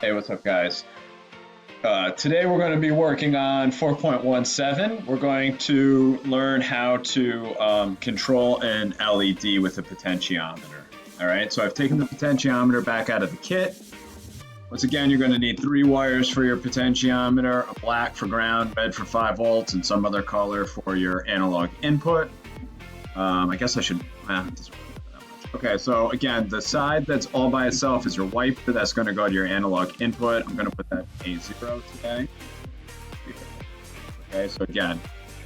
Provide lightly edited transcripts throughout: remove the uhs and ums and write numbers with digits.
Hey, what's up, guys? Today we're going to be working on 4.17. We're going to learn how to control an LED with a potentiometer. All right, so I've taken the potentiometer back out of the kit. Once again, you're going to need 3 wires for your potentiometer, a black for ground, red for 5 volts, and some other color for your analog input. I guess I should. Okay, so again, the side that's all by itself is your wiper. That's going to go to your analog input. I'm going to put that A0 today. Okay, so again,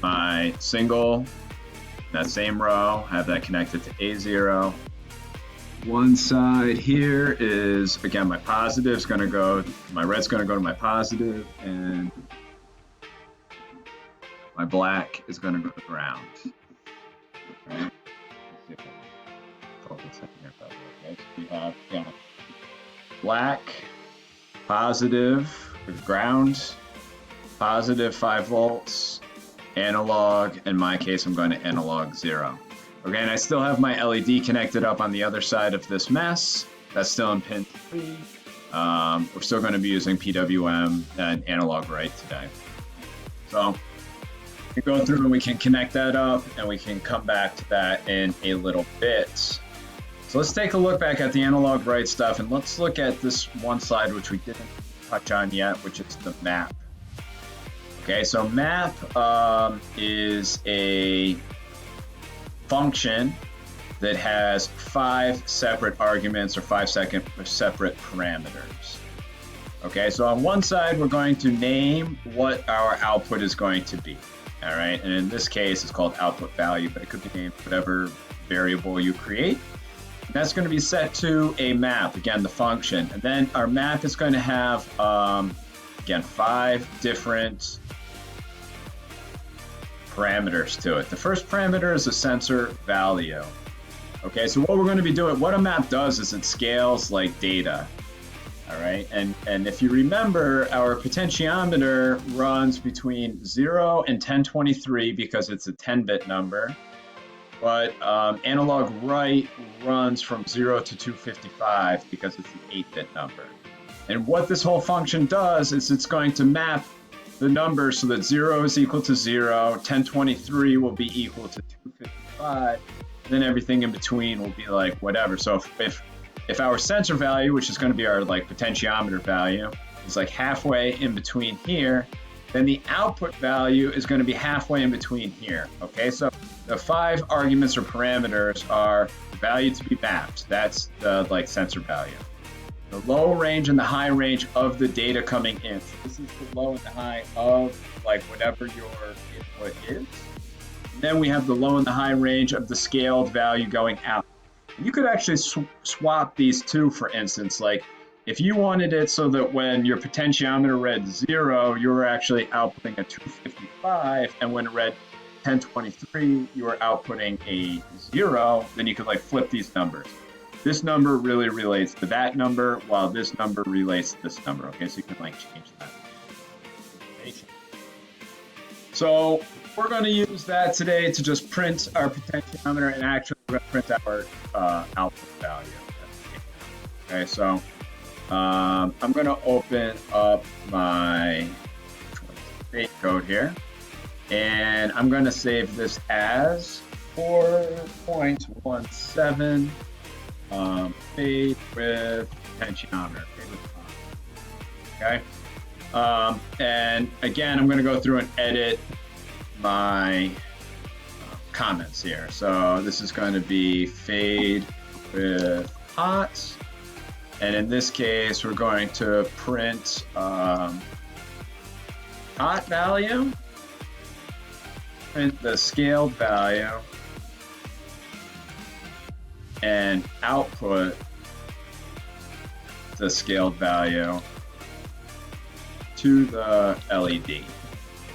my single, that same row, have that connected to A0. One side here is, again, my positive is going to go, my red's going to go to my positive, and my black is going to go to ground. Okay. Okay, so we have black, positive, ground, positive 5 volts, analog. In my case, I'm going to analog 0. Okay, and I still have my LED connected up on the other side of this mess. That's still in pin 3. We're still going to be using PWM and analog right today. So we can go through and we can connect that up, and we can come back to that in a little bit. So let's take a look back at the analog right stuff, and let's look at this one slide which we didn't touch on yet, which is the map. Okay, so map is a function that has 5 separate arguments or 5 separate parameters. Okay, so on one side we're going to name what our output is going to be. All right, and in this case it's called output value, but it could be named whatever variable you create. That's going to be set to a map, again, the function. And then our map is going to have, again, 5 different parameters to it. The first parameter is a sensor value. Okay, so what we're going to be doing, what a map does is it scales like data. All right, and if you remember, our potentiometer runs between 0 and 1023 because it's a 10-bit number. But analog right runs from 0 to 255 because it's an 8-bit number. And what this whole function does is it's going to map the numbers so that 0 is equal to 0, 1023 will be equal to 255, and then everything in between will be like whatever. So if our sensor value, which is going to be our like potentiometer value, is like halfway in between here, then the output value is going to be halfway in between here. Okay, so the 5 arguments or parameters are the value to be mapped. That's the like sensor value. The low range and the high range of the data coming in. So this is the low and the high of like whatever your input is. And then we have the low and the high range of the scaled value going out. And you could actually swap these two, for instance, like if you wanted it so that when your potentiometer read 0, you were actually outputting a 255, and when it read 1023, you were outputting a 0, then you could like flip these numbers. This number really relates to that number, while this number relates to this number. Okay, so you can like change that. So we're going to use that today to just print our potentiometer, and actually we're going to print our output value. Okay, so I'm going to open up my state code here, and I'm going to save this as 4.17 fade with potentiometer. Okay, and again, I'm going to go through and edit my comments here. So this is going to be fade with hot. And in this case, we're going to print hot value, print the scaled value, and output the scaled value to the LED.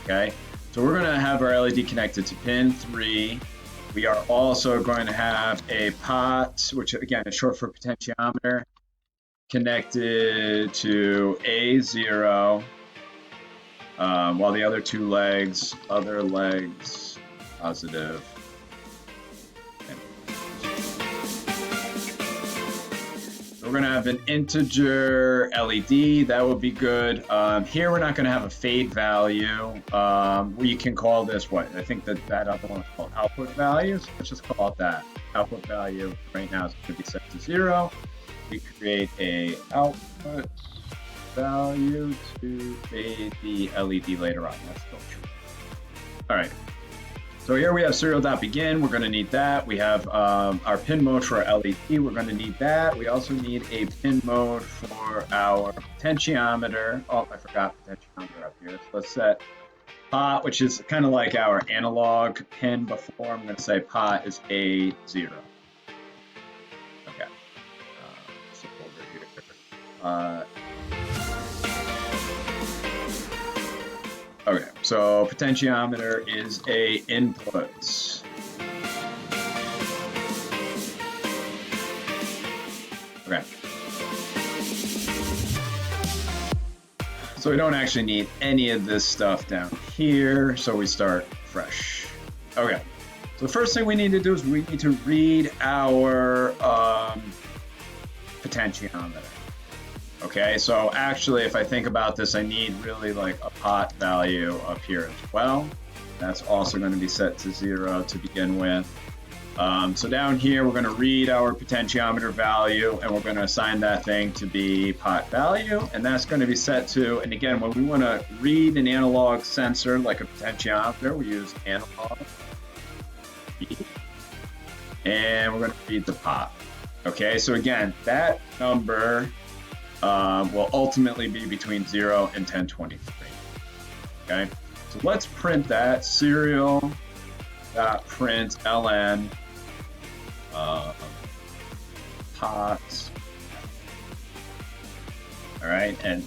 Okay, so we're going to have our LED connected to pin 3. We are also going to have a pot, which again is short for potentiometer, connected to A0, while the other 2 legs, other legs, positive. we're going to have an integer LED. That would be good. Here we're not going to have a fade value. We can call this what? I think that other one is called output values. Let's just call it that. Output value right now is going to be set to 0. We create a output value to fade the LED later on. That's still true. All right. So here we have serial.begin. We're going to need that. We have our pin mode for our LED. We're going to need that. We also need a pin mode for our potentiometer. Oh, I forgot potentiometer up here. So let's set pot, which is kind of like our analog pin before. I'm going to say pot is A0. Okay. So over here. Okay, so potentiometer is a input. Okay. So we don't actually need any of this stuff down here, so we start fresh. Okay, so the first thing we need to do is we need to read our potentiometer. Okay, so actually, if I think about this, I need really like a pot value up here as well. That's also going to be set to 0 to begin with. So down here, we're going to read our potentiometer value, and we're going to assign that thing to be pot value, and that's going to be set to, and again, when we want to read an analog sensor like a potentiometer, we use analog, and we're going to read the pot. Okay, so again, that number will ultimately be between 0 and 1023. Okay, so let's print that serial.println pots. All right, and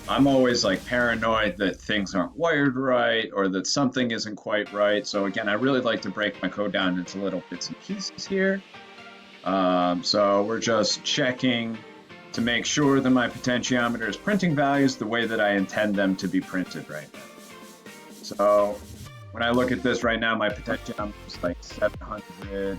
I'm always like paranoid that things aren't wired right or that something isn't quite right. So again, I really like to break my code down into little bits and pieces here. So we're just checking to make sure that my potentiometer is printing values the way that I intend them to be printed right now. So when I look at this right now, my potentiometer is like 700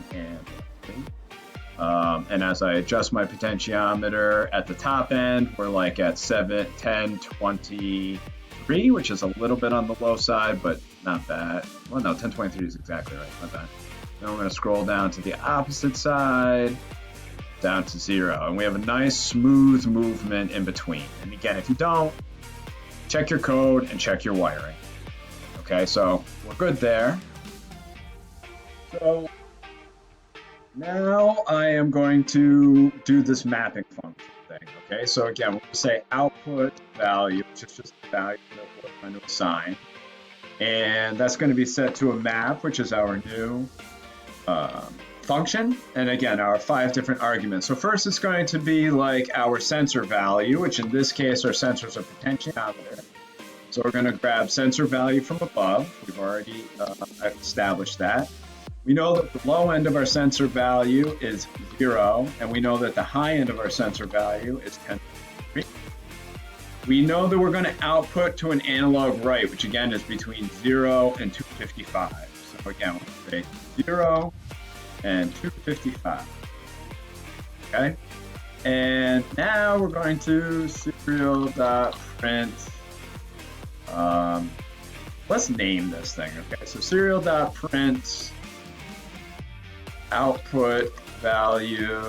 and as I adjust my potentiometer at the top end, we're like at 1023, which is a little bit on the low side, but not bad. Well, no, 1023 is exactly right, not bad. Then we're going to scroll down to the opposite side, down to 0, and we have a nice smooth movement in between. And again, if you don't, check your code and check your wiring. Okay, so we're good there. So now I am going to do this mapping function thing. Okay, so again, we'll say output value, which is just the value that we're going to assign, and that's going to be set to a map, which is our new function, and again, our 5 different arguments. So first it's going to be like our sensor value, which in this case our sensors are potentiometer. So we're going to grab sensor value from above. We've already established that. We know that the low end of our sensor value is 0, and we know that the high end of our sensor value is 10. We know that we're going to output to an analog write, which again is between 0 and 255. So again, we'll say 0 and 255. Okay, and now we're going to serial.print. Let's name this thing. Okay, so serial.print output value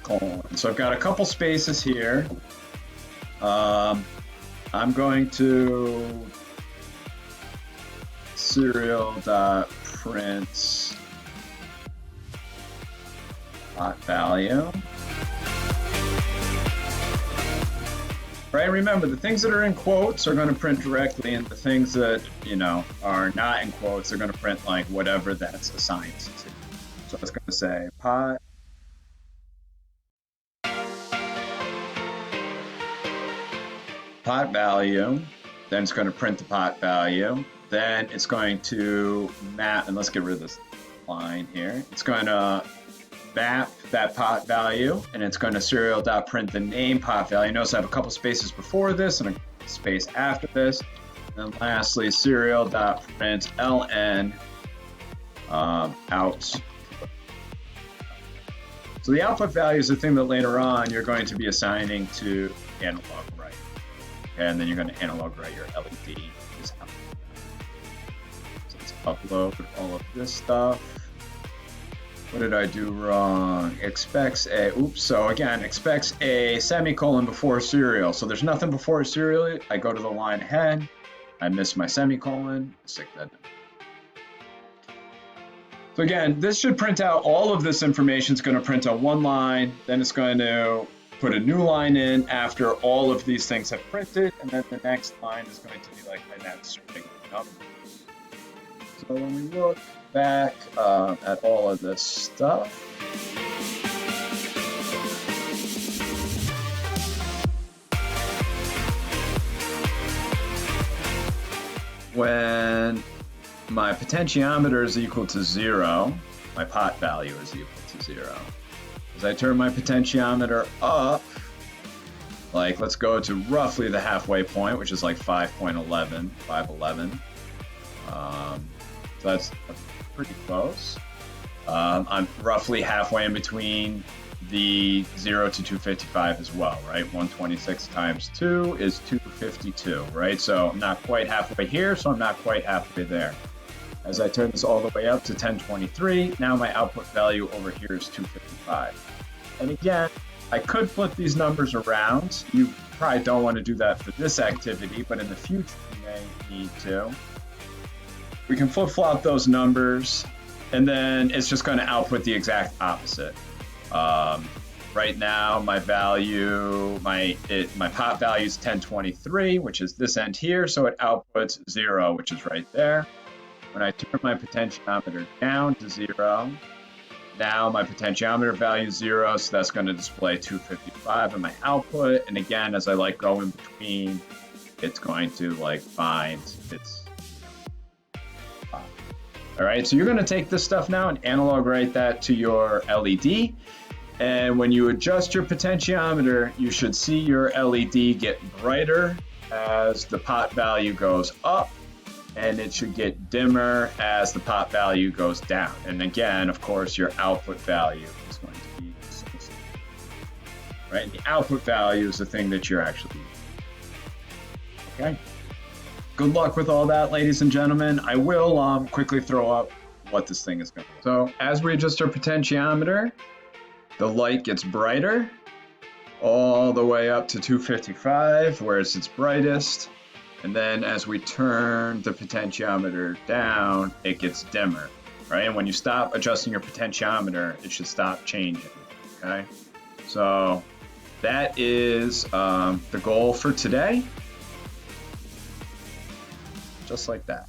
colon. So I've got a couple spaces here. I'm going to serial.print value. Right, remember the things that are in quotes are going to print directly, and the things that, you know, are not in quotes are going to print like whatever that's assigned to. So I was going to say pot value, then it's going to print the pot value, then it's going to map, and let's get rid of this line here. It's going to map that pot value, and it's going to serial.print the name pot value. Notice I have a couple spaces before this and a space after this. And then lastly, serial.println out. So So the output value is the thing that later on you're going to be assigning to analog write. Okay, and then you're going to analog write your LED. So let's upload all of this stuff. What did I do wrong? Expects a, oops, so again, expects a semicolon before serial. So there's nothing before serial. I go to the line ahead. I miss my semicolon, stick that in. So again, this should print out all of this information. It's going to print on one line, then it's going to put a new line in after all of these things have printed, and then the next line is going to be like my next string number. So when we look back at all of this stuff, when my potentiometer is equal to 0, my pot value is equal to 0. As I turn my potentiometer up, like let's go to roughly the halfway point, which is like 5.11, 511. So that's pretty close. I'm roughly halfway in between the 0 to 255 as well, right? 126 times 2 is 252, right? So I'm not quite halfway here, so I'm not quite halfway there. As I turn this all the way up to 1023, now my output value over here is 255. And again, I could flip these numbers around. You probably don't want to do that for this activity, but in the future you may need to. We can flip-flop those numbers, and then it's just going to output the exact opposite. Right now, my value, my pot value is 1023, which is this end here, so it outputs 0, which is right there. When I turn my potentiometer down to 0, now my potentiometer value is 0, so that's going to display 255 in my output. And again, as I like go in between, it's going to like find its. All right, so you're going to take this stuff now and analog write that to your LED. And when you adjust your potentiometer, you should see your LED get brighter as the pot value goes up, and it should get dimmer as the pot value goes down. And again, of course, your output value is going to be associated. Right? And the output value is the thing that you're actually using. Okay. Good luck with all that, ladies and gentlemen. I will quickly throw up what this thing is going to do. So as we adjust our potentiometer, the light gets brighter all the way up to 255, where it's its brightest. And then as we turn the potentiometer down, it gets dimmer, right? And when you stop adjusting your potentiometer, it should stop changing, okay? So that is the goal for today. Just like that.